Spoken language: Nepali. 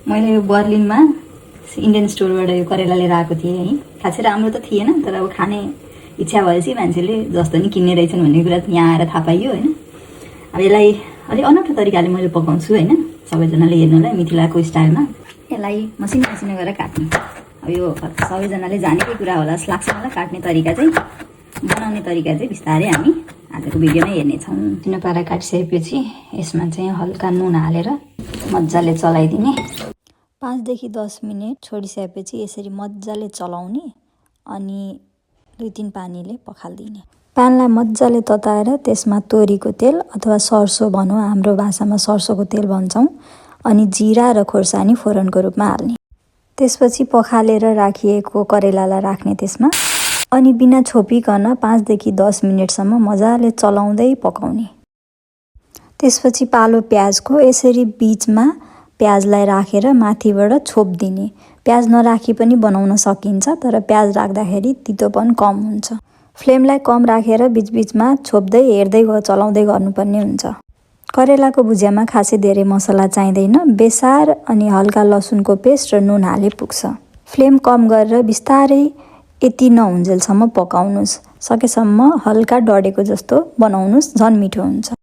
मैले यो बर्लिनमा इन्डियन स्टोरबाट यो करेला लिएर आएको थिएँ है। खासै राम्रो त थिएन, तर अब खाने इच्छा भएपछि मान्छेले जस्तो नि किन्ने रहेछन् भन्ने कुरा यहाँ आएर थाहा पाइयो होइन। अब यसलाई अलिक अनौठो तरिकाले मैले पकाउँछु होइन, सबैजनाले हेर्नुलाई मिथिलाको स्टाइलमा। यसलाई मसिनो मसिनो गरेर काट्ने। अब यो सबैजनाले जानेकै कुरा होला जस्तो लाग्छ मलाई। काट्ने तरिका चाहिँ, बनाउने तरिका चाहिँ बिस्तारै हामी आजको भिडियोमा हेर्नेछौँ। मसिनो पारा काटिसकेपछि यसमा चाहिँ हल्का नुन हालेर मजाले चलाइदिने। 5 देखि 10 मिनट छोडिसकेपछि यसरी मजाले चलाउने अनि 2-3 पानीले पखालिदिने। प्यानलाई मजाले तताएर त्यसमा तोरीको तेल अथवा सर्सो भनौँ, हाम्रो भाषामा सर्सोको तेल भन्छौँ, अनि जिरा र खोर्सानी फोरनको रूपमा हाल्ने। त्यसपछि पखालेर राखिएको करेलालाई राख्ने त्यसमा, अनि बिना छोपिकन 5 देखि 10 मिनटसम्म मजाले चलाउँदै पकाउने। त्यसपछि पालो प्याजको यसरी बीचमा प्याजलाई राखेर माथिबाट छोपिदिने। प्याज नराखी पनि बनाउन सकिन्छ, तर प्याज राख्दाखेरि तितोपन कम हुन्छ। फ्लेमलाई कम राखेर बीचबीचमा छोप्दै हेर्दै चलाउँदै गर्नुपर्ने हुन्छ। करेलाको भुजियामा खासै धेरै मसला चाहिँदैन। बेसार अनि हल्का लसुनको पेस्ट र नुन हाले पुग्छ। फ्लेम कम गरेर बिस्तारै यति नहुन्जेलसम्म पकाउनुस्। सकेसम्म हल्का डढेको जस्तो बनाउनुस्, झन् मिठो हुन्छ।